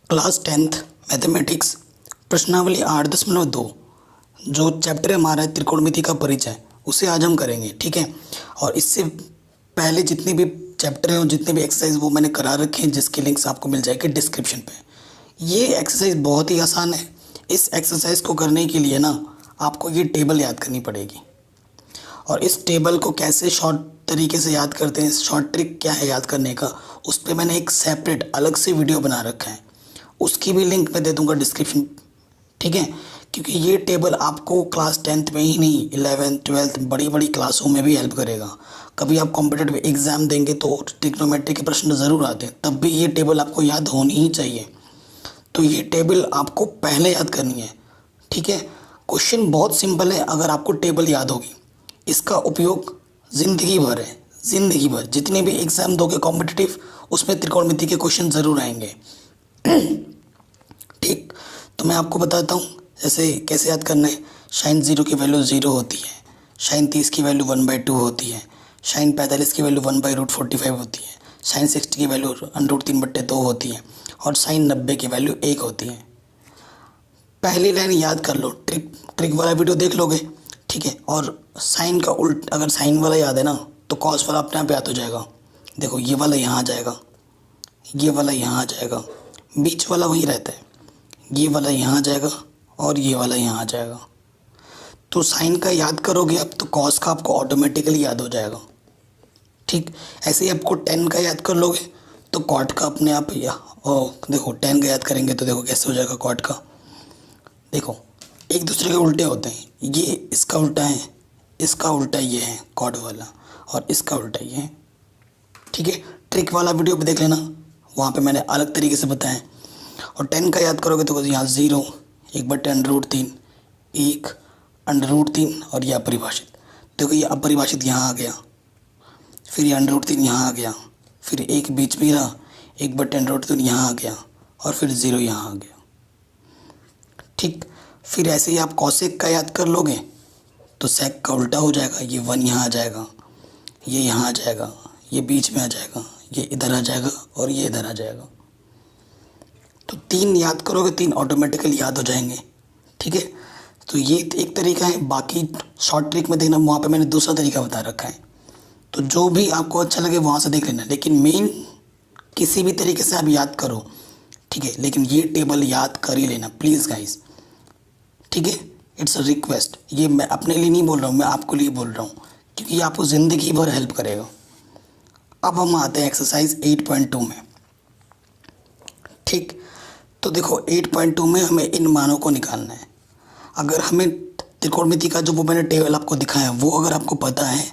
Class 10th mathematics प्रश्नावली 8.2 जो chapter हमारा है त्रिकोणमिति का परिचय, उसे आज हम करेंगे। ठीक है। और इससे पहले जितने भी चैप्टर हैं और जितने भी एक्सरसाइज वो मैंने करा रखे हैं, जिसके लिंक्स आपको मिल जाएंगे डिस्क्रिप्शन पे। ये एक्सरसाइज बहुत ही आसान है। इस एक्सरसाइज को करने के लिए ना आपको ये टेबल याद करनी पड़ेगी। और इस टेबल को कैसे शॉर्ट तरीके से याद करते हैं, शॉर्ट ट्रिक क्या है याद करने का, उस पर मैंने एक सेपरेट अलग से वीडियो बना रखा है। उसकी भी लिंक मैं दे दूंगा डिस्क्रिप्शन। ठीक है। क्योंकि ये टेबल आपको क्लास 10th में ही नहीं, 11th 12th बड़ी बड़ी क्लासों में भी हेल्प करेगा। कभी आप कॉम्पिटिटिव एग्जाम देंगे तो ट्रिग्नोमेट्री के प्रश्न ज़रूर आते हैं, तब भी ये टेबल आपको याद होनी ही चाहिए। तो ये टेबल आपको पहले याद करनी है। ठीक है। क्वेश्चन बहुत सिंपल है, अगर आपको टेबल याद होगी। इसका उपयोग ज़िंदगी भर है, ज़िंदगी भर जितने भी एग्ज़ाम दोगे कॉम्पिटिटिव, उसमें त्रिकोणमिति के क्वेश्चन ज़रूर आएंगे। ठीक। तो मैं आपको बताता हूँ जैसे कैसे याद करना है। साइन 0 की वैल्यू 0 होती है, साइन 30 की वैल्यू 1/2 होती है, साइन 45 की वैल्यू 1/√45 होती है, साइन 60 की वैल्यू √3/2 होती है, और साइन 90 की वैल्यू 1 होती है। पहली लाइन याद कर लो, ट्रिक वाला वीडियो देख लोगे। ठीक है। और साइन का उल्ट, अगर साइन वाला याद है ना तो कॉस वाला अपने आप याद हो जाएगा। देखो ये वाला यहाँ आ जाएगा, ये वाला यहाँ आ जाएगा, बीच वाला वहीं रहता है, ये वाला यहाँ आ जाएगा और ये वाला यहाँ आ जाएगा। तो साइन का याद करोगे अब तो कॉस का आपको ऑटोमेटिकली याद हो जाएगा। ठीक। ऐसे ही आपको 10 का याद कर लोगे तो कॉट का अपने आप देखो 10 का याद करेंगे तो देखो कैसे हो जाएगा कॉट का। देखो एक दूसरे के उल्टे होते हैं, ये इसका उल्टा है, इसका उल्टा ये है कॉट वाला, और इसका उल्टा ये है। ठीक है। ट्रिक वाला वीडियो भी देख लेना, वहाँ पे मैंने अलग तरीके से बताया। और 10 का याद करोगे तो यहाँ 0, 1/√3, 1/√3 और ये अपरिभाषित। देखो ये अपरिभाषित यहाँ आ गया, फिर ये √3 यहाँ आ गया, फिर एक बीच में रहा, 1/√3 यहाँ आ गया, और फिर 0 यहाँ आ गया। ठीक। फिर ऐसे ही आप कॉसेक का याद कर लोगे तो सेक का उल्टा हो जाएगा, ये 1 यहाँ आ जाएगा, ये यहाँ आ जाएगा, ये बीच में आ जाएगा, ये इधर आ जाएगा और ये इधर आ जाएगा। तो 3 याद करोगे, 3 ऑटोमेटिकली याद हो जाएंगे। ठीक है। तो ये एक तरीका है। बाकी शॉर्ट ट्रिक में देखना, वहाँ पे मैंने दूसरा तरीका बता रखा है। तो जो भी आपको अच्छा लगे वहाँ से देख लेना, लेकिन मेन किसी भी तरीके से आप याद करो। ठीक है। लेकिन ये टेबल याद कर ही लेना प्लीज़ गाइस। ठीक है। इट्स अ रिक्वेस्ट, ये मैं अपने लिए नहीं बोल रहा हूँ, मैं आपको लिए बोल रहा हूँ, क्योंकि ये आपको ज़िंदगी भर हेल्प करेगा। अब हम आते हैं एक्सरसाइज 8.2 में। ठीक। तो देखो 8.2 में हमें इन मानों को निकालना है। अगर हमें त्रिकोणमिति का जो वो मैंने टेबल आपको दिखाया वो अगर आपको पता है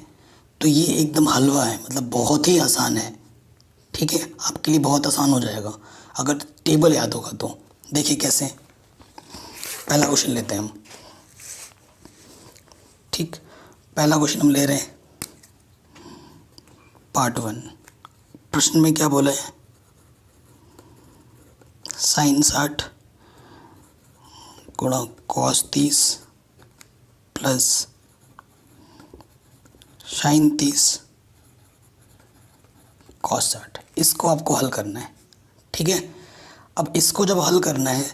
तो ये एकदम हलवा है, मतलब बहुत ही आसान है। ठीक है। आपके लिए बहुत आसान हो जाएगा अगर टेबल याद होगा तो। देखिए कैसे। पहला क्वेश्चन लेते हैं हम। ठीक। पहला क्वेश्चन हम ले रहे हैं पार्ट 1। प्रश्न में क्या बोला है, साइन 60 गुणा कॉस 30 प्लस साइन 30 कॉस 60। इसको आपको हल करना है। ठीक है। अब इसको जब हल करना है,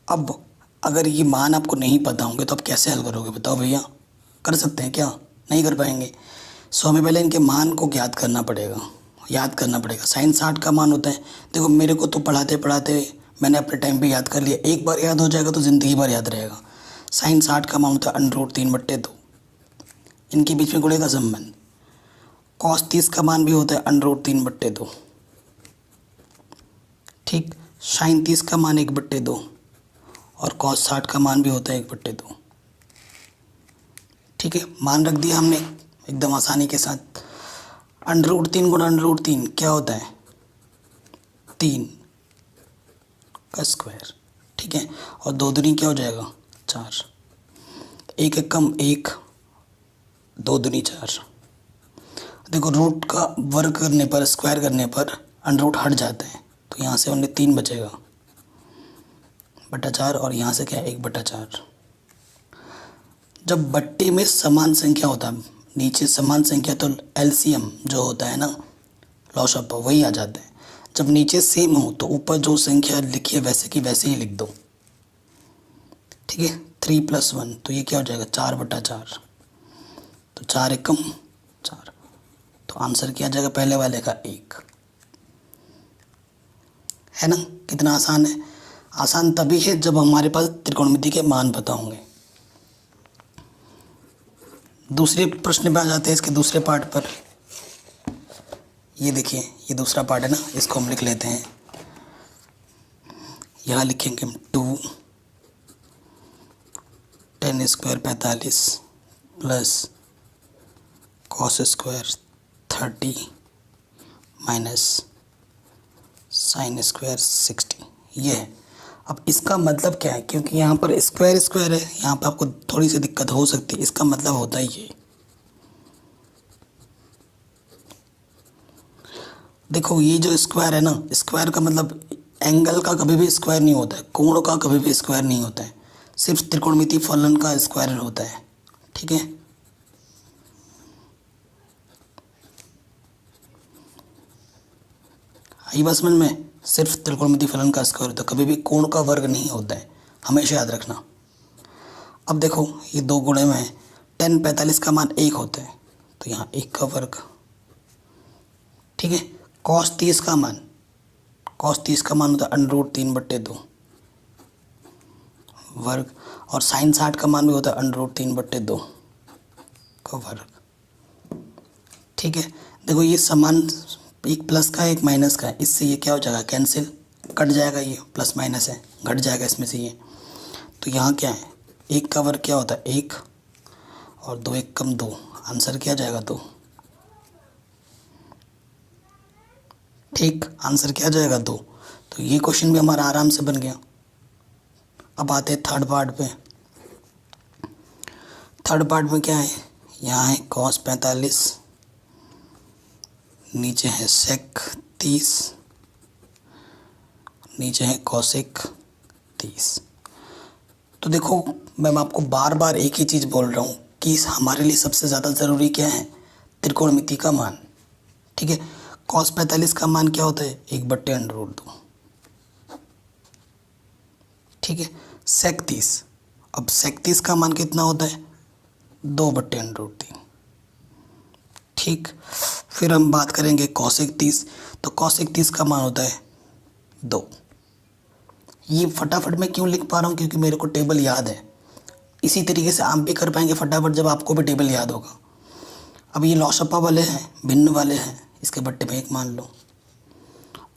अब अगर ये मान आपको नहीं पता होंगे तो आप कैसे हल करोगे बताओ भैया। कर सकते हैं क्या? नहीं कर पाएंगे। सो हमें पहले इनके मान को याद करना पड़ेगा। साइन 60 का मान होता है, देखो मेरे को तो पढ़ाते पढ़ाते मैंने अपने टाइम पे याद कर लिया। एक बार याद हो जाएगा तो ज़िंदगी भर याद रहेगा। साइन 60 का मान होता है √3/2, इनके बीच में गुणे का संबंध। कॉस 30 का मान भी होता है √3/2। ठीक। साइन 30 का मान 1/2 और कॉस 60 का मान भी होता है 1/2। ठीक है। मान रख दिया हमने एकदम आसानी के साथ। √3 गुणा √3 क्या होता है, 3 का स्क्वायर। ठीक है। और 2 दूनी क्या हो जाएगा, 4। 1 एकम 1, 2 दूनी 4। देखो रूट का वर्ग करने पर, स्क्वायर करने पर √ हट जाता है, तो यहाँ से ओनली 3 बचेगा /4, और यहाँ से क्या है 1/4। जब बट्टे में समान संख्या होता है, नीचे समान संख्या तो एलसीएम जो होता है ना, लॉस ऑफ वही आ जाता है। जब नीचे सेम हो तो ऊपर जो संख्या लिखी है वैसे की वैसे ही लिख दो, ठीक है। 3 + 1 तो ये क्या हो जाएगा 4/4, तो 4 एकम 4, तो आंसर क्या आ जाएगा पहले वाले का 1, है ना। कितना आसान है। आसान तभी है जब हमारे पास त्रिकोणमिति के मान पता होंगे। दूसरे प्रश्न पे आ जाते हैं, इसके दूसरे पार्ट पर। ये देखिए, ये दूसरा पार्ट है ना, इसको हम लिख लेते हैं। यहाँ लिखेंगे हम 2 10 square 45 plus cos square 30 minus sin square 60, ये है। अब इसका मतलब क्या है, क्योंकि यहाँ पर स्क्वायर स्क्वायर है, यहाँ पर आपको थोड़ी सी दिक्कत हो सकती है। इसका मतलब होता है ये, देखो ये जो स्क्वायर है ना, स्क्वायर का मतलब एंगल का कभी भी स्क्वायर नहीं होता है, कोण का कभी भी स्क्वायर नहीं होता है, सिर्फ त्रिकोणमिति फलन का स्क्वायर होता है, ठीक है। आई बात समझ में, सिर्फ त्रिकोणमिति फलन का स्क्वायर होता है, कभी भी कोण का वर्ग नहीं होता है, हमेशा याद रखना। अब देखो ये दो गुणे में है, 10 45 का मान 1 होता है, तो यहाँ 1 का वर्ग, ठीक है। cos 30 का मान होता है √3/2 वर्ग, और sin 60 का मान भी होता है √3/2 का वर्ग, ठीक है। देखो ये समान, एक प्लस का है एक माइनस का है, इससे ये क्या हो जाएगा कैंसिल, कट जाएगा, ये प्लस माइनस है घट जाएगा इसमें से ये। तो यहाँ क्या है, 1 का वर्ग क्या होता है 1, और 2 1 कम 2, आंसर क्या जाएगा 2, ठीक। आंसर क्या जाएगा 2। तो ये क्वेश्चन भी हमारा आराम से बन गया। अब आते हैं थर्ड पार्ट पे। थर्ड पार्ट में क्या है, यहाँ है cos 45, नीचे है sec 30, नीचे है cosec 30। तो देखो मैं आपको बार बार एक ही चीज़ बोल रहा हूँ कि हमारे लिए सबसे ज़्यादा ज़रूरी क्या है, त्रिकोणमिति का मान, ठीक है। cos 45 का मान क्या होता है 1/√2, ठीक है। sec 30, अब sec 30 का मान कितना होता है 2/√3, ठीक। फिर हम बात करेंगे cosec 30, तो cosec 30 का मान होता है 2। ये फटाफट मैं क्यों लिख पा रहा हूँ, क्योंकि मेरे को टेबल याद है। इसी तरीके से आप भी कर पाएंगे फटाफट जब आपको भी टेबल याद होगा। अब ये लॉसपा वाले हैं, भिन्न वाले हैं, इसके बट्टे में 1 मान लो।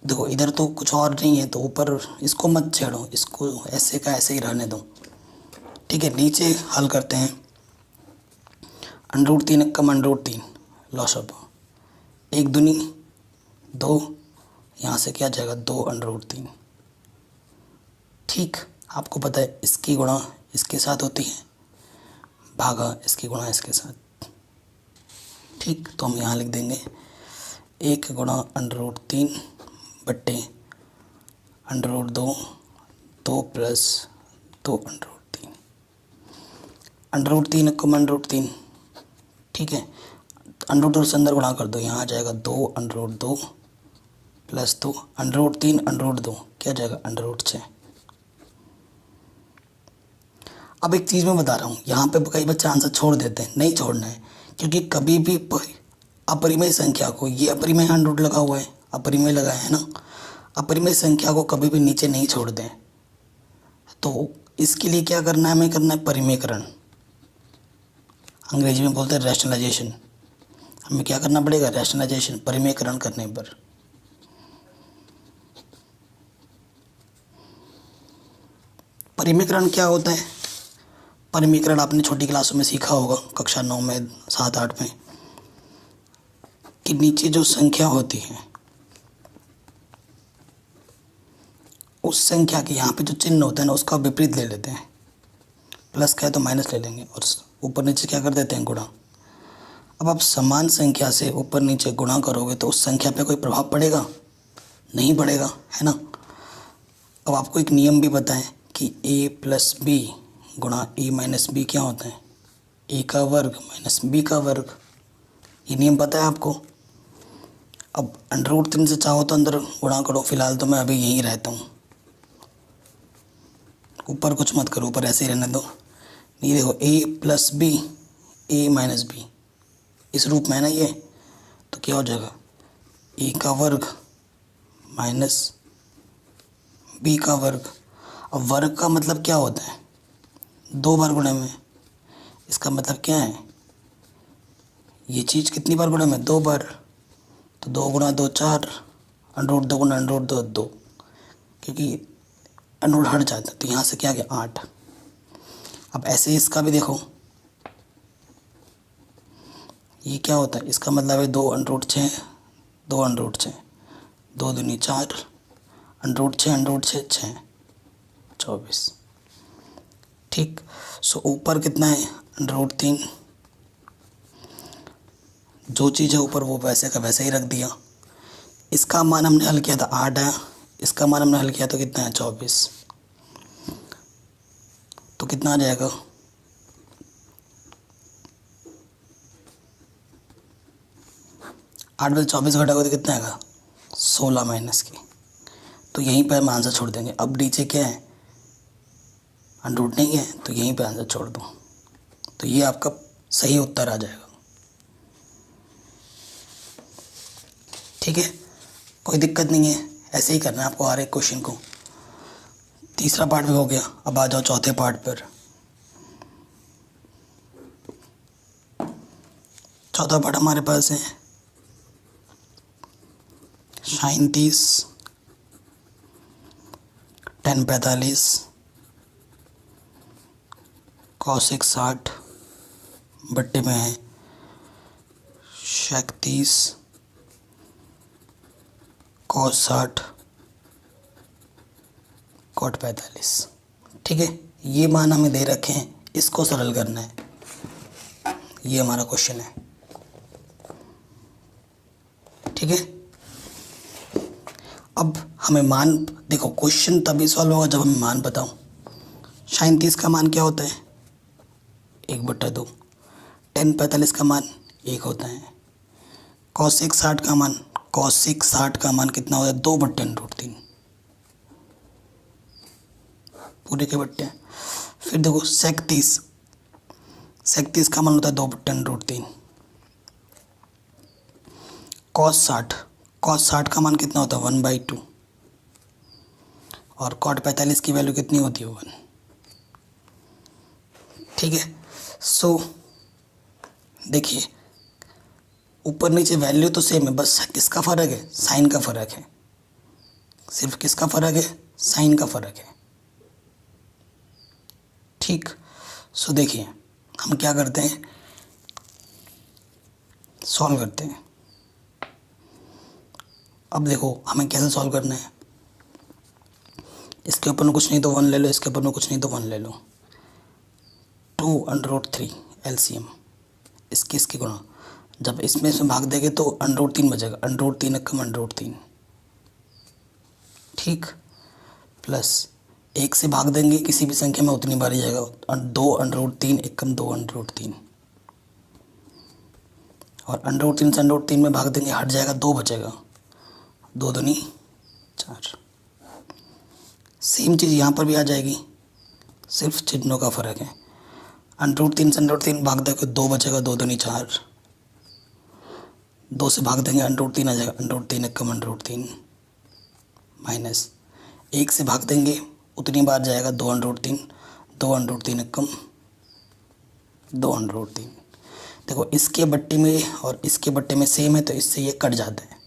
देखो इधर तो कुछ और नहीं है, तो ऊपर इसको मत छेड़ो, इसको ऐसे का ऐसे ही रहने दो, ठीक है। नीचे हल करते हैं, √3 कम √3 लॉसपा, 1 दूनी 2, यहाँ से क्या जाएगा 2√3, ठीक। आपको पता है इसकी गुणा इसके साथ होती है, भागा इसकी गुणा इसके साथ, ठीक। तो हम यहाँ लिख देंगे 1 गुणा √3 बट्टे √2, 2 + 2√3, √3 कम √3, ठीक है। √2 से अंदर गुणा कर दो, यहाँ आ जाएगा 2√2 + 2, √3 √2 क्या जाएगा √6। अब एक चीज़ मैं बता रहा हूँ, यहाँ पे कई बच्चे आंसर छोड़ देते हैं, नहीं छोड़ना है, क्योंकि कभी भी अपरिमेय संख्या को, ये अपरिमेय √ लगा हुआ है, अपरिमेय लगा है ना, अपरिमेय संख्या को कभी भी नीचे नहीं छोड़ दें। तो इसके लिए क्या करना है, हमें करना है परिमेयकरण, अंग्रेजी में बोलते हैं रैशनलाइजेशन। हमें क्या करना पड़ेगा, रैशनलाइजेशन, परिमेयकरण करने पर। परिमेयकरण क्या होता है, परिमेयकरण आपने छोटी क्लासों में सीखा होगा, कक्षा 9 में 7 8 में, कि नीचे जो संख्या होती है उस संख्या के यहाँ पे जो चिन्ह होता है ना उसका विपरीत ले लेते हैं, प्लस का है तो माइनस ले लेंगे, और ऊपर नीचे क्या कर देते हैं गुणा। अब आप समान संख्या से ऊपर नीचे गुणा करोगे तो उस संख्या पे कोई प्रभाव पड़ेगा, नहीं पड़ेगा, है ना। अब आपको एक नियम भी पता है कि a + b गुणा a - b क्या होता है, a का वर्ग - b का वर्ग, ये नियम पता है आपको। अब √3 से चाहो तो अंदर गुणा करो, फिलहाल तो मैं अभी यहीं रहता हूँ, ऊपर कुछ मत करो, ऊपर ऐसे ही रहने दो। ये देखो a + b a - b इस रूप में है ना ये, तो क्या हो जाएगा a का वर्ग माइनस b का वर्ग। अब वर्ग का मतलब क्या होता है, 2 बार गुणे में, इसका मतलब क्या है, ये चीज़ कितनी बार गुणे में, 2 बार, तो 2 × 2 4, √2 × √2 2, क्योंकि √ हट जाता है, तो यहाँ से क्या आ गया 8। अब ऐसे इसका भी देखो, ये क्या होता है, इसका मतलब है 2 √6, 2 √6, 2 दूनी 4, √6 √6 6, 24। ठीक, सो ऊपर कितना है, √3, जो चीज़ है ऊपर वो वैसे का वैसे ही रख दिया। इसका मान हमने हल किया था 8 है, इसका मान हमने हल किया तो कितना है 24, तो कितना आ जाएगा, 8 में 24 घटाओगे तो कितना आएगा 16 माइनस की, तो यहीं पर हम आंसर छोड़ देंगे। अब नीचे क्या है, √ नहीं है, तो यहीं पे आंसर छोड़ दो, तो ये आपका सही उत्तर आ जाएगा। ठीक है, कोई दिक्कत नहीं है, ऐसे ही करना है आपको हर एक क्वेश्चन को। तीसरा पार्ट भी हो गया, अब आ जाओ चौथे पार्ट पर। चौथा पार्ट हमारे पास है sin 30 tan 45 cos 60 बट्टे में है sec 30 cos 60 cot 45। ठीक है, ये मान हमें दे रखे हैं, इसको सरल करना है, ये हमारा क्वेश्चन है। ठीक है, अब हमें मान देखो, क्वेश्चन तभी सॉल्व होगा जब हमें मान बताओ। sin 30 का मान क्या होता है, 1/2। tan 45 का मान 1 होता है। cos 60 का मान कितना होता है, 2/√3, पूरे के बट्टे। फिर देखो sec 30 का मान होता है 2/√3। cos 60 का मान कितना होता है 1/2, और cot 45 की वैल्यू कितनी होती है 1। ठीक है, सो देखिए ऊपर नीचे वैल्यू तो सेम है, बस किसका फ़र्क है, साइन का फ़र्क है, सिर्फ किसका फ़र्क है, साइन का फ़र्क है। ठीक, सो देखिए हम क्या करते हैं, सॉल्व करते हैं। अब देखो हमें कैसे सॉल्व करना है, इसके ऊपर में कुछ नहीं तो 1 ले लो, इसके ऊपर में कुछ नहीं तो 1 ले लो। 2√3 LCM, इसकी गुणा, जब इसमें से भाग देंगे तो √3 बचेगा, √3 एकम √3। ठीक, प्लस 1 से भाग देंगे किसी भी संख्या में उतनी बार ही जाएगा, 2√3 एकम 2√3, और √3 से √3 में भाग देंगे, हट जाएगा, 2 बचेगा, 2 दूनी 4। सेम चीज़ यहाँ पर भी आ जाएगी, सिर्फ चिन्हों का फ़र्क है। √3 से √3 भाग देंगे 2 बचेगा, 2 दूनी 4, 2 से भाग देंगे √3 आ जाएगा, √3 एकम √3, माइनस 1 से भाग देंगे उतनी बार जाएगा, 2√3, 2√3 एकम 2√3। देखो इसके बट्टे में और इसके बट्टे में सेम है, तो इससे ये कट जाता है।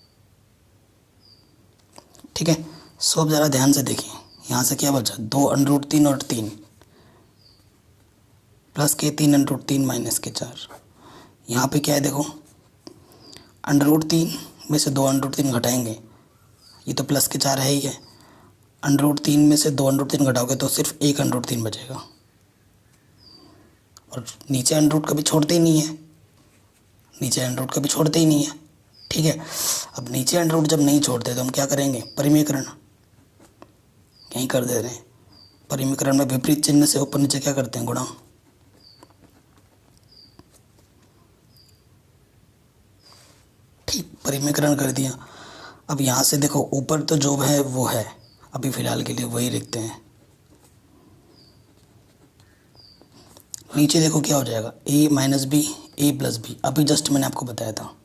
ठीक है, सो अब ज़रा ध्यान से देखिए, यहाँ से क्या बचा, 2√3 और 3, प्लस के 3√3 माइनस के 4। यहाँ पे क्या है देखो, √3 में से 2√3 घटाएंगे, ये तो प्लस के 4 है ही है, √3 में से 2√3 घटाओगे तो सिर्फ 1 √3 बचेगा, और नीचे √ कभी छोड़ते ही नहीं है, नीचे √ कभी छोड़ते ही नहीं है। ठीक है, अब नीचे √ जब नहीं छोड़ते तो हम क्या करेंगे, परिमीकरण यहीं कर दे रहे हैं। परिमीकरण में विपरीत चिन्ह से ऊपर नीचे क्या करते हैं, गुणा। ठीक, परिमीकरण कर दिया। अब यहाँ से देखो ऊपर तो जो है वो है, अभी फ़िलहाल के लिए वही लिखते हैं। नीचे देखो क्या हो जाएगा, a minus B A plus B, अभी जस्ट मैंने आपको बताया था।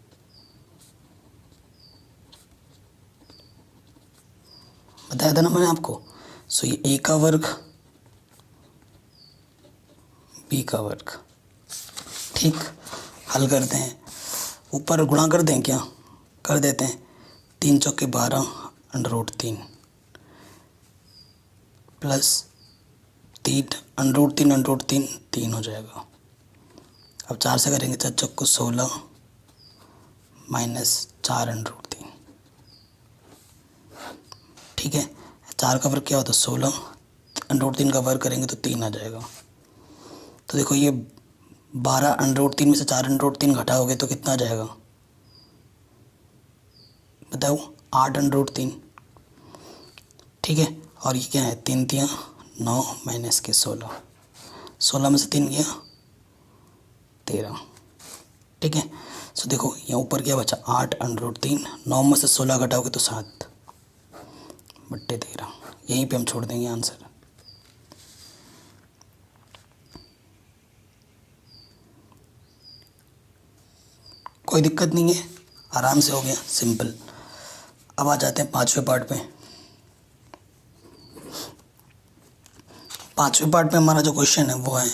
ना मैंने आपको। सो ये a का वर्ग b का वर्ग। ठीक, हल करते हैं। ऊपर गुणा कर दें क्या, कर देते हैं। 3 चौके 12 under root 3 plus 3 under root 3 under root 3 3 हो जाएगा। अब 4 से करेंगे 4 चौको 16 माइनस 4 अंडर रूट 3। ठीक है, 4 का वर्ग क्या होता है 16, अंडर रूट 3 का वर्ग करेंगे तो 3 आ जाएगा। तो देखो ये 12 अंडर रूट 3 में से 4 अंडर रूट 3 घटाओगे तो कितना आ जाएगा बताओ, 8 अंडर रूट 3। ठीक है, और ये क्या है 3 तियाँ 9 माइनस के 16, 16 में से 3 गया 13। ठीक है, सो देखो यहाँ ऊपर क्या बचा 8 अंडर रूट 3, 9 में से 16 घटाओगे तो 7 बट्टे 13। यहीं पे हम छोड़ देंगे आंसर। कोई दिक्कत नहीं है, आराम से हो गया, सिंपल। अब आ जाते हैं 5वें पार्ट पे। 5वें पार्ट में हमारा जो क्वेश्चन है वो है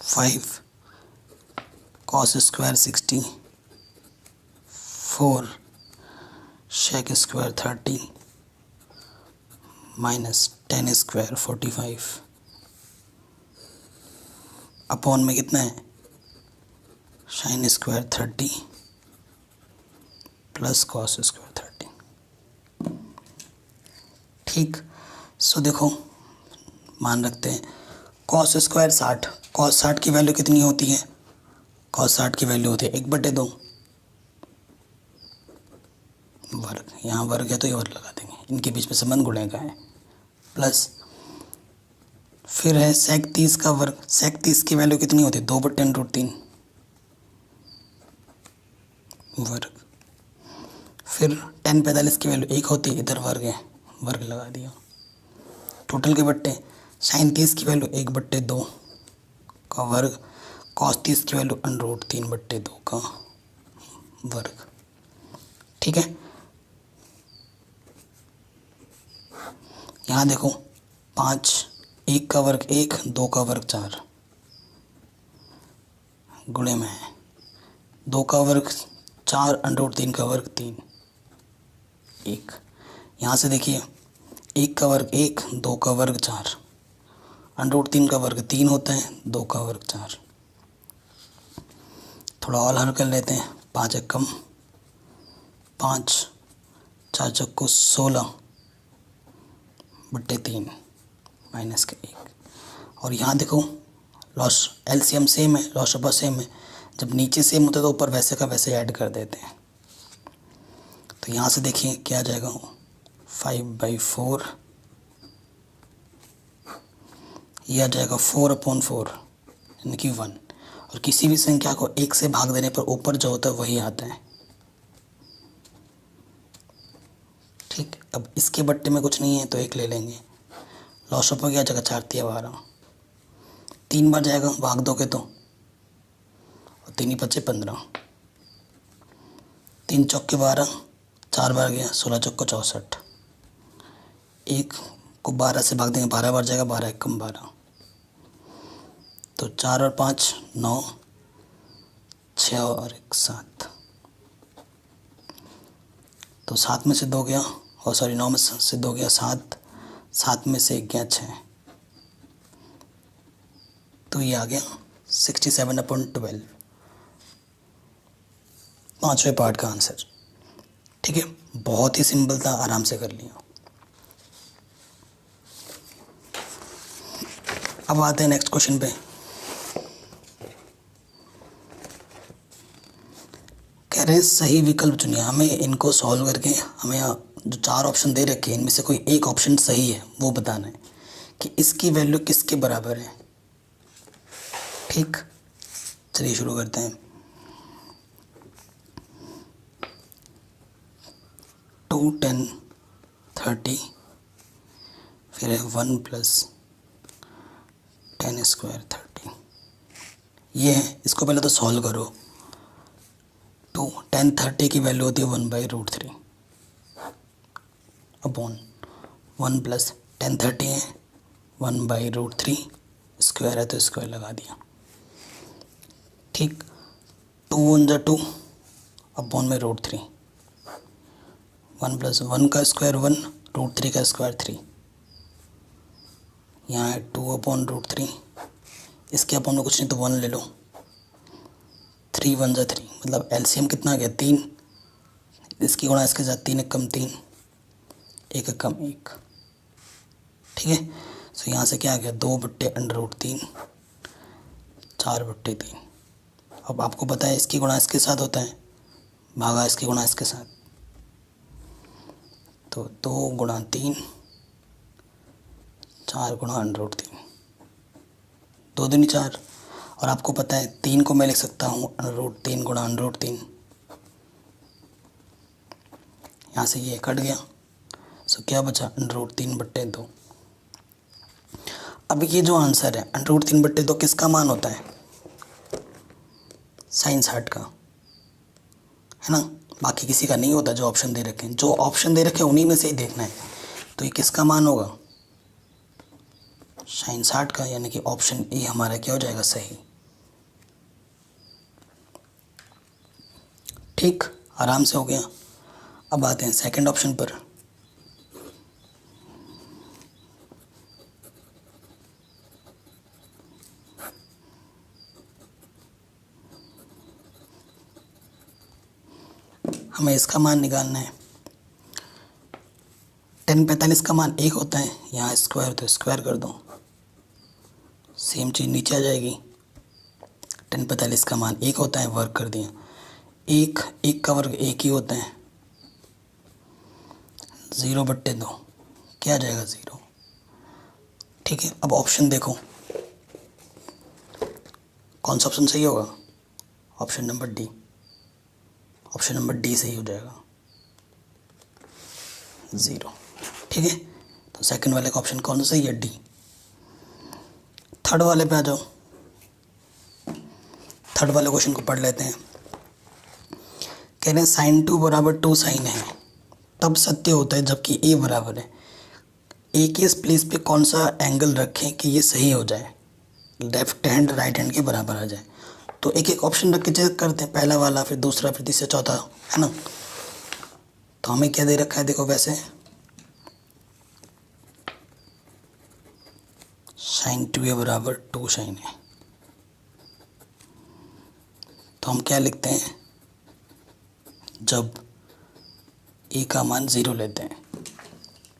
5 cos square 60 4 sec square 30 minus 10 square 45 upon में कितना है sin square 30 plus cos square 30। ठीक, सो देखो मान रखते हैं cos स्क्वायर 60, cos 60 की वैल्यू कितनी होती है, cos 60 की वैल्यू होती है 1/2 वर्ग, यहाँ वर्ग है तो ये वर्ग लगा देंगे, इनके बीच में संबंध गुणे का है, प्लस फिर है sec 30 का वर्ग, sec 30 की वैल्यू कितनी होती है 2/√3 वर्ग, फिर tan 45 की वैल्यू 1 होती है, इधर वर्ग है वर्ग लगा दिया, टोटल के बट्टे sin 30 की वैल्यू 1/2 का वर्ग, cos 30 की वैल्यू √3/2 का वर्ग। ठीक है, यहाँ देखो 5, 1 का वर्ग 1, 2 का वर्ग 4 गुणे में है 2 का वर्ग 4 √3 का वर्ग 3 1। यहाँ से देखिए 1 का वर्ग 1, 2 का वर्ग 4, √3 का वर्ग 3 होता है, 2 का वर्ग 4। थोड़ा और हल कर लेते हैं, 5 एकम 5, 4 चक्को 16 बट्टे 3 माइनस के 1। और यहाँ देखो लॉस एलसीएम सेम है, लॉस ऑफ सेम है, जब नीचे सेम होता है तो ऊपर वैसे का वैसे ऐड कर देते हैं। तो यहाँ से देखिए क्या आ जाएगा 5/4, ये आ जाएगा 4/4 यानी कि 1। और किसी भी संख्या को 1 से भाग देने पर ऊपर जो होता है वही आता है। ठीक, अब इसके बट्टे में कुछ नहीं है तो 1 ले लेंगे, लॉस ऑफ हो गया जगह 4 तिया 12, 3 बार जाएगा भाग दोगे तो, और 3 × 5 = 15, 3 चौके 12, 4 बार गया 16 चौको 64, 1 को 12 से भाग देंगे 12 बार जाएगा, 12 एकम 12, तो 4 और 5 9, 6 और 1 7, तो 7 में से 2 गया, और सॉरी 9 में से 2 गया 7, 7 में से 1 गया 6, तो ये आ गया 67/12 5वें पार्ट का आंसर। ठीक है, बहुत ही सिंपल था, आराम से कर लिया। अब आते हैं नेक्स्ट क्वेश्चन पे। कह रहे हैं सही विकल्प चुनिए। हमें इनको सॉल्व करके हमें जो 4 ऑप्शन दे रखे हैं इनमें से कोई एक ऑप्शन सही है वो बताना है कि इसकी वैल्यू किसके बराबर है। ठीक, चलिए शुरू करते हैं। 2 10 30, फिर है 1 + 10 स्क्वायर 30। ये है, इसको पहले तो सॉल्व करो। 2 10 30 की वैल्यू होती है 1/√3 अपॉन 1 + 10 30 है 1/√3, स्क्वायर है तो स्क्वायर लगा दिया। ठीक, 2 1 × 2 अपॉन में √3, 1 + 1 का स्क्वायर 1, √3 का स्क्वायर 3, यहाँ है 2/√3, इसके अपॉन में कुछ नहीं तो 1 ले लो। 3 1 × 3 मतलब एलसीएम कितना आ गया 3, इसकी गुणा इसके साथ 3 × 1 = 3, 1 × 1 = 1। ठीक है, तो यहाँ से क्या आ गया 2/√3, 4/3। अब आपको पता है इसकी गुणा इसके साथ होता है, भागा इसकी गुणा इसके साथ, तो 2 × 3 4 × √3, 2 दूनी 4। और आपको पता है 3 को मैं लिख सकता हूँ √3 × √3, यहाँ से ये कट गया, सो क्या बचा √3/2। अब ये जो आंसर है √3/2 किसका मान होता है, sin 60 का, है ना, बाकी किसी का नहीं होता। जो ऑप्शन दे रखे हैं, जो ऑप्शन दे रखे हैं उन्हीं में से ही देखना है। तो ये किसका मान होगा, sin 60 का, यानी कि ऑप्शन ए हमारा क्या हो जाएगा सही। ठीक, आराम से हो गया। अब आते हैं सेकंड ऑप्शन पर। हमें इसका मान निकालना है। 10 45 का मान 1 होता है, यहाँ स्क्वायर तो स्क्वायर कर दो, सेम चीज़ नीचे आ जाएगी। 10 45 का मान 1 होता है, वर्क कर दिया। 1 का वर्ग 1 ही होता है, 0/2 क्या आ जाएगा 0। ठीक है, अब ऑप्शन देखो कौन सा ऑप्शन सही होगा, option number D. Option number D सही हो जाएगा 0। ठीक है, तो सेकंड वाले का ऑप्शन कौन सा सही है, डी। थर्ड वाले पे आ जाओ। थर्ड वाले क्वेश्चन को पढ़ लेते हैं। कह रहे हैं sin 2 = 2 sin है तब सत्य होता है जबकि a बराबर है। a के इस प्लेस पे कौन सा एंगल रखें कि ये सही हो जाए, लेफ्ट हैंड राइट हैंड के बराबर आ जाए। तो एक एक ऑप्शन रख के चेक करते हैं, पहला वाला, फिर दूसरा, फिर तीसरा, चौथा, है ना। तो हमें क्या दे रखा है, देखो वैसे sin 2a = 2 sin है, तो हम क्या लिखते हैं, जब a का मान 0 लेते हैं।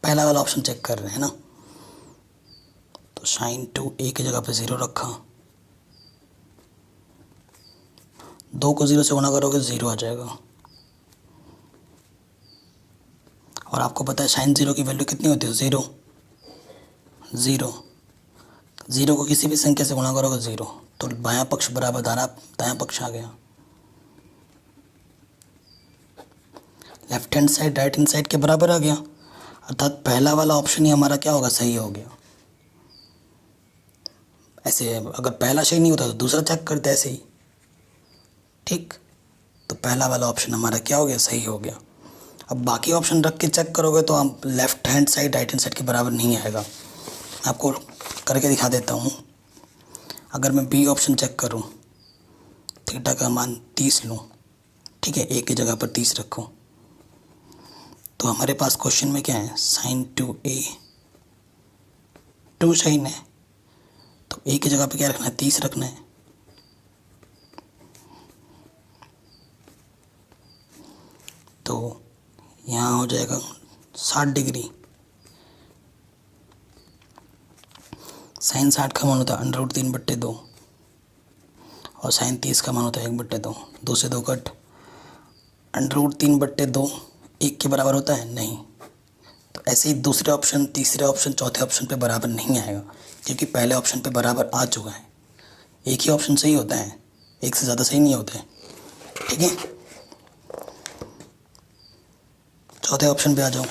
पहला वाला ऑप्शन चेक कर रहे हैं ना, तो sin 2 a की जगह पे 0 रखा, 2 को 0 से गुणा करोगे 0 आ जाएगा। और आपको पता है sin 0 की वैल्यू कितनी होती है, 0। 0 को किसी भी संख्या से गुणा करोगे 0, तो बायां पक्ष बराबर दायां पक्ष आ गया। Left hand side right hand side के बराबर आ गया, अर्थात पहला वाला ऑप्शन ही हमारा क्या होगा, सही हो गया। ऐसे अगर पहला सही नहीं होता तो दूसरा चेक करते ऐसे ही। ठीक, तो पहला वाला ऑप्शन हमारा क्या हो गया, सही हो गया। अब बाकी ऑप्शन रख के चेक करोगे तो आप left hand side right hand side के बराबर नहीं आएगा। मैं आपको करके दिखा देता हूँ। अगर मैं बी ऑप्शन चेक करूँ, थीटा का मान 30 लूँ, ठीक है, ए की जगह पर 30 रखूँ, तो हमारे पास क्वेश्चन में क्या है, sin 2a 2 sin है, तो ए की जगह पे क्या रखना है, 30 रखना है। तो यहाँ हो जाएगा 60 डिग्री। sin 60 का मान होता है √3/2 और sin 30 का मान होता है 1/2। 2 से 2 कट, √3/2 1 के बराबर होता है नहीं, तो ऐसे ही दूसरे ऑप्शन, तीसरे ऑप्शन, चौथे ऑप्शन पे बराबर नहीं आएगा, क्योंकि पहले ऑप्शन पे बराबर आ चुका है। एक ही ऑप्शन सही होता है, एक से ज़्यादा सही नहीं होता है। ठीक है, चौथे ऑप्शन पे आ जाओ।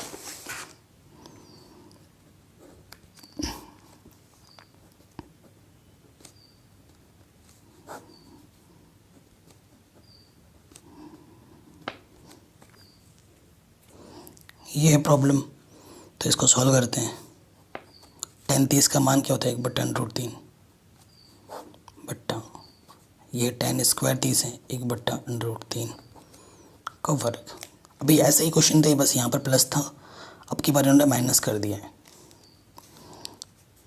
ये है प्रॉब्लम, तो इसको सॉल्व करते हैं। 10 30 का मान क्या होता है? 1/√3 बट्टा ये 10 स्क्वायर 30 है 1/√3 का वर्ग। अभी ऐसे ही क्वेश्चन थे, बस यहाँ पर प्लस था, अब की बार उन्होंने माइनस कर दिया है।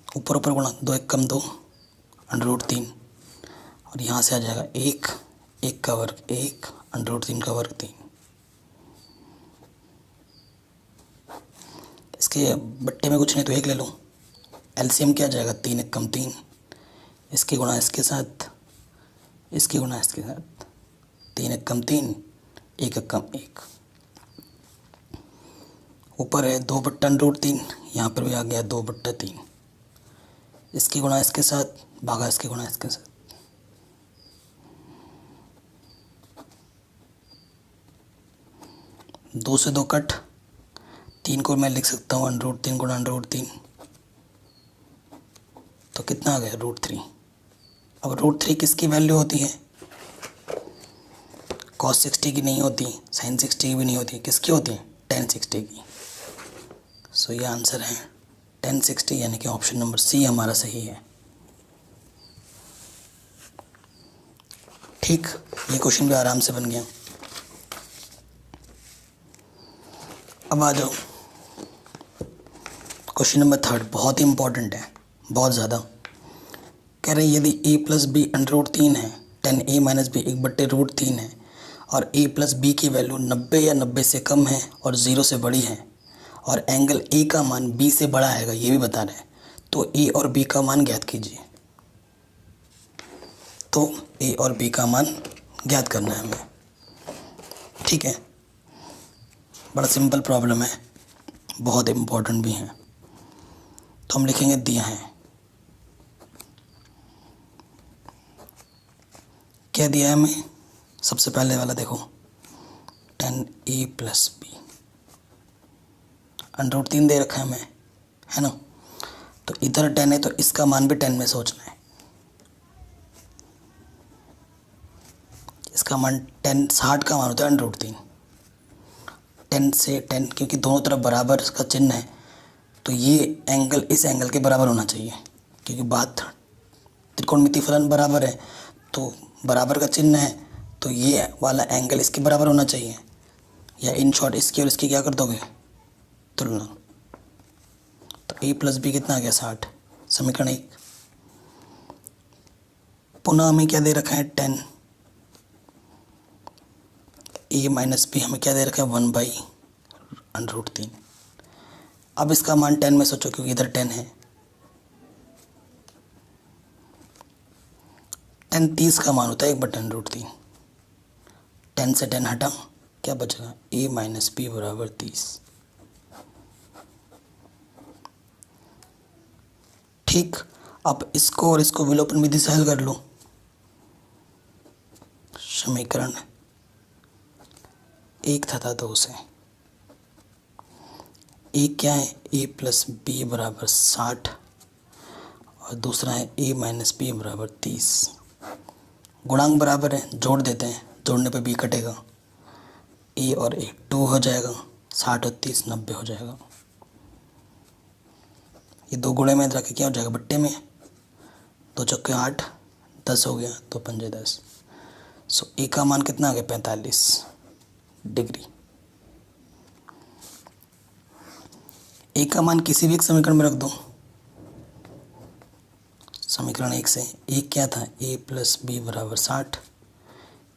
ऊपर ऊपर गुणा, 2 1 कम 2 √3 और यहाँ से आ जाएगा 1 1 का वर्ग 1 √3 का वर्ग 3। इसके बट्टे में कुछ नहीं तो 1 ले लो। एलसीएम क्या आ जाएगा? 3 1 कम 3, इसके गुणा इसके साथ, इसके गुणा इसके साथ, 3 1 कम 3 1 1 कम 1। ऊपर है 2/√3, यहाँ पर भी आ गया 2/3, इसकी गुणा इसके साथ भागा इसके गुणा इसके साथ। दो से 2 कट, 3 को मैं लिख सकता हूँ √3 गुणा √3, तो कितना आ गया? √3। अब √3 किसकी वैल्यू होती है? cos 60 की नहीं होती, sin 60 की भी नहीं होती, किसकी होती है? tan 60 की। सो ये आंसर है tan 60, यानी कि ऑप्शन नंबर सी हमारा सही है। ठीक, ये क्वेश्चन भी आराम से बन गया। अब आ जाओ क्वेश्चन नंबर 3, बहुत ही इंपॉर्टेंट है, बहुत ज़्यादा। कह रहे हैं यदि a + b √3 है, tan a - b 1/√3 है और a + b की वैल्यू 90 या 90 से कम है और 0 से बड़ी है और एंगल a का मान b से बड़ा है, ये भी बता रहे हैं, तो a और b का मान ज्ञात कीजिए। तो a और b का मान ज्ञात करना है हमें। ठीक है, बड़ा सिंपल प्रॉब्लम है, बहुत इम्पोर्टेंट भी है। तो हम लिखेंगे दिया है, क्या दिया है हमें? सबसे पहले वाला देखो, tan a + b √3 दे रखा है हमें, है ना। तो इधर 10 है तो इसका मान भी 10 में सोचना है। इसका मान 10 60 का मान होता है √3। 10 से 10, क्योंकि दोनों तरफ बराबर का चिन्ह है, तो ये एंगल इस एंगल के बराबर होना चाहिए, क्योंकि बात त्रिकोणमितीय फलन बराबर है, तो बराबर का चिन्ह है, तो ये वाला एंगल इसके बराबर होना चाहिए। या इन शॉर्ट इसकी और इसकी क्या कर दोगे? तुलना। तो a + b कितना आ गया? 60। समीकरण 1। पुनः हमें क्या दे रखा है? 10। a - b हमें क्या दे रखा है? 1/√3। अब इसका मान 10 में सोचो, क्योंकि इधर 10 है। 10 30 का मान होता है 1/√3। 10 से 10 हटा, क्या बचेगा? a - b = 30। ठीक, अब इसको और इसको विलोपन विधि से हल कर लो। समीकरण 1 तथा 2 से एक क्या है? a + b = 60 और दूसरा है a - b = 30। गुणांक बराबर है, जोड़ देते हैं, जोड़ने पे b कटेगा, a और a 2 हो जाएगा, 60 और 30 90 हो जाएगा। ये 2 गुणे में रख के क्या हो जाएगा? बट्टे में 2 चौके 8 10 हो गया, 2 पंजे 10। सो a का मान कितना आ गया? 45 डिग्री। a का मान किसी भी एक समीकरण में रख दो। समीकरण 1 से एक क्या था? a + b = 60।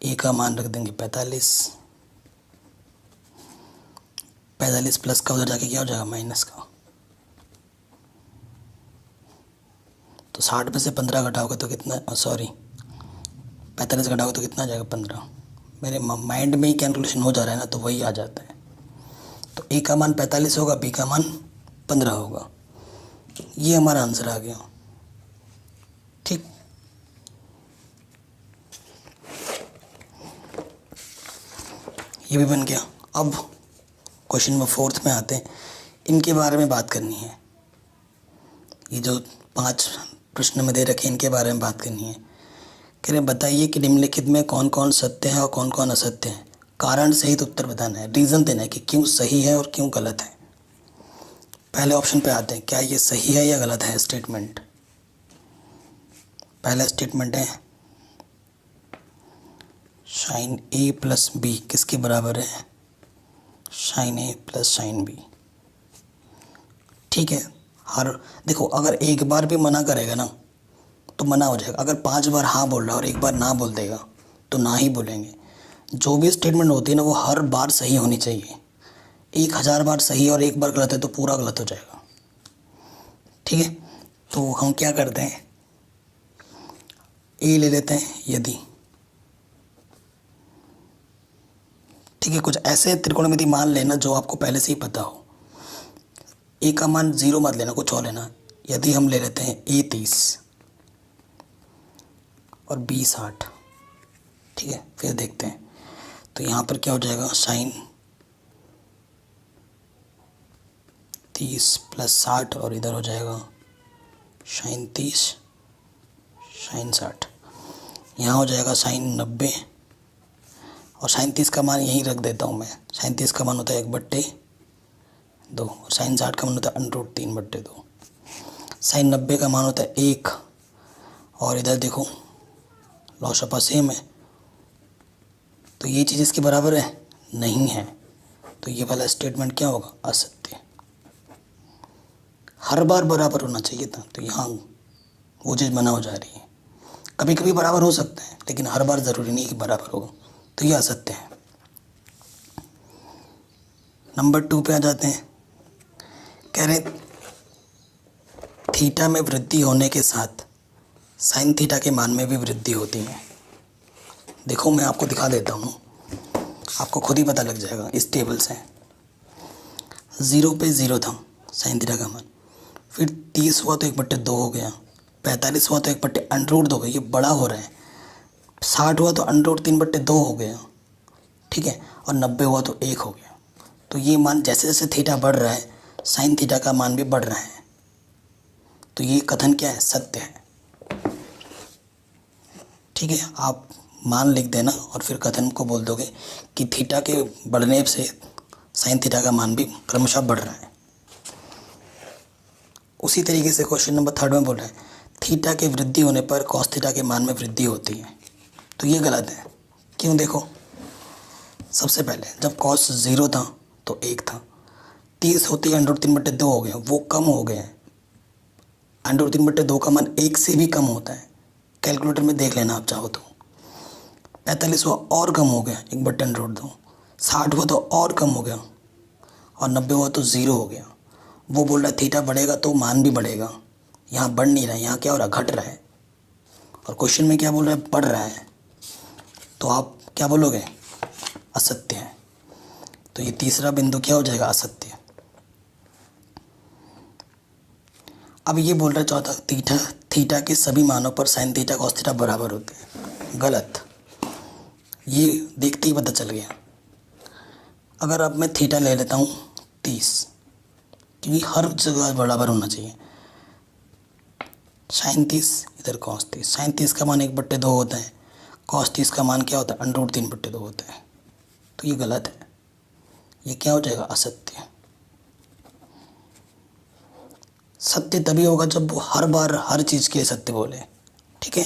a का मान रख देंगे 45। 45 प्लस का उधर जाके क्या हो जाएगा? माइनस का। तो 60 में से 15 घटाओगे तो कितना? 45 घटाओगे तो कितना आ जाएगा? 15। मेरे माइंड में ही कैलकुलेशन हो जा रहा है ना, तो वही आ जाता है। तो a का मान 45 होगा, b का मान 15 होगा। ये हमारा आंसर आ गया। ठीक, ये भी बन गया। अब क्वेश्चन नंबर 4 में आते हैं, इनके बारे में बात करनी है। ये जो 5 प्रश्न में दे रखे हैं इनके बारे में बात करनी है। कह रहे बताइए कि निम्नलिखित में कौन कौन सत्य है और कौन कौन असत्य है। कारण सहित उत्तर बताना है, रीज़न देना है कि क्यों सही है और क्यों गलत है। पहले ऑप्शन पे आते हैं, क्या ये सही है या गलत है स्टेटमेंट। पहला स्टेटमेंट है साइन ए प्लस बी किसके बराबर है, साइन ए प्लस साइन बी। ठीक है, देखो अगर एक बार भी मना करेगा ना तो मना हो जाएगा। अगर 5 बार हाँ बोल रहा है और एक बार ना बोल देगा तो ना ही बोलेंगे। जो भी स्टेटमेंट होती है ना वो हर बार सही होनी चाहिए। 1000 बार सही और एक बार गलत है तो पूरा गलत हो जाएगा। ठीक है, तो हम क्या करते हैं, ए ले लेते हैं यदि। ठीक है, कुछ ऐसे त्रिकोणमिति मान लेना जो आपको पहले से ही पता हो। ए का मान 0 मत लेना, कुछ और लेना। यदि हम ले लेते हैं ए 30 और बी 60। ठीक है, फिर देखते हैं तो यहाँ पर क्या हो जाएगा, साइन 30 प्लस 60 और इधर हो जाएगा साइन 30 साइन 60। यहाँ हो जाएगा साइन 90 और साइन 30 का मान यहीं रख देता हूँ मैं। साइन 30 का मान होता है 1/2 और साइन 60 का मान होता है √3/2। साइन 90 का मान होता है 1 और इधर देखो लॉसपा सेम है तो ये चीज़ इसके बराबर है नहीं है, तो ये वाला स्टेटमेंट क्या होगा, असत्य। हर बार बराबर होना चाहिए था, तो यहाँ वो चीज़ मना हो जा रही है। कभी कभी बराबर हो सकता है लेकिन हर बार ज़रूरी नहीं कि बराबर होगा, तो ये असत्य है। नंबर 2 पे आ जाते हैं। कह रहे थीटा में वृद्धि होने के साथ साइन थीटा के मान में भी वृद्धि होती है। देखो मैं आपको दिखा देता हूँ, आपको खुद ही पता लग जाएगा इस टेबल से। 0 पे 0 था साइन थीटा का मान, फिर 30 हुआ तो 1/2 हो गया, 45 हुआ तो 1/√2 हो गया, ये बड़ा हो रहा है। 60 हुआ तो √3/2 हो गया। ठीक है, और 90 हुआ तो 1 हो गया। तो ये मान जैसे जैसे थीटा बढ़ रहा है साइन थीटा का मान भी बढ़ रहा है। तो ये कथन क्या है, सत्य है। ठीक है, आप मान लिख देना और फिर कथन को बोल दोगे कि थीटा के बढ़ने से साइन थीटा का मान भी क्रमशः बढ़ रहा है। उसी तरीके से क्वेश्चन नंबर 3 में बोल रहा है थीटा के वृद्धि होने पर कॉस थीटा के मान में वृद्धि होती है। तो ये गलत है। क्यों, देखो सबसे पहले जब कॉस 0 था तो 1 था, 30 होती है √3/2 हो गया, वो कम हो गया है। √3/2 का मान 1 से भी कम होता है, कैलकुलेटर में देख लेना आप चाहो तो। 45 हुआ और कम हो गया 1/√2, 60 हुआ तो और कम हो गया और 90 हुआ तो 0 हो गया। वो बोल रहा है थीटा बढ़ेगा तो मान भी बढ़ेगा, यहाँ बढ़ नहीं रहा है, यहाँ क्या हो रहा है, घट रहा है। और क्वेश्चन में क्या बोल रहा है, बढ़ रहा है। तो आप क्या बोलोगे, असत्य है। तो ये तीसरा बिंदु क्या हो जाएगा, असत्य। अब ये बोल रहा है चौथा, थीटा के सभी मानों पर साइन थीटा कॉस थीटा बराबर होते हैं। गलत, ये देखते ही पता चल गया। अगर अब मैं थीटा ले लेता हूँ 30, क्योंकि हर जगह बराबर होना चाहिए। साइन 30 इधर कॉस 30, साइन 30 का मान 1/2 होता है, कॉस 30 का मान क्या होता है, √3/2 होता है। तो ये गलत है, ये क्या हो जाएगा, असत्य। सत्य तभी होगा जब वो हर बार हर चीज़ के लिए सत्य बोले। ठीक है,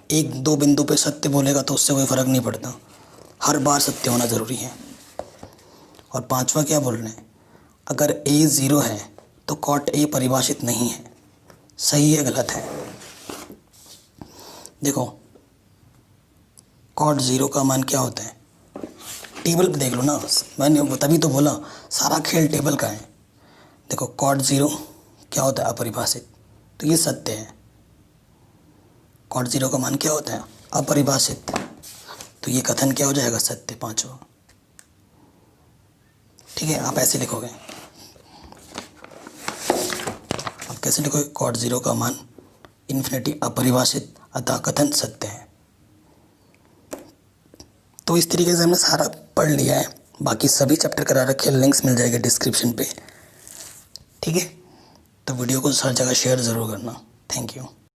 1-2 बिंदु पे सत्य बोलेगा तो उससे कोई फ़र्क नहीं पड़ता, हर बार सत्य होना ज़रूरी है। और 5वां क्या बोल रहे हैं, अगर a 0 है तो कॉट a परिभाषित नहीं है। सही है, गलत है। देखो कॉट 0 का मान क्या होता है, टेबल पे देख लो ना, मैंने तभी तो बोला सारा खेल टेबल का है। देखो कॉट 0 क्या होता है, अपरिभाषित, तो ये सत्य है। कॉट 0 का मान क्या होता है, अपरिभाषित, तो ये कथन क्या हो जाएगा, सत्य, 5वां। ठीक है, आप ऐसे लिखोगे। आप कैसे लिखोगे, कॉट 0 का मान इन्फिनिटी अपरिभाषित अतः कथन सत्य है। तो इस तरीके से हमने सारा पढ़ लिया है। बाकी सभी चैप्टर करा रखे, लिंक्स मिल जाएंगे डिस्क्रिप्शन पे। ठीक है, तो वीडियो को हर जगह शेयर ज़रूर करना। Thank you.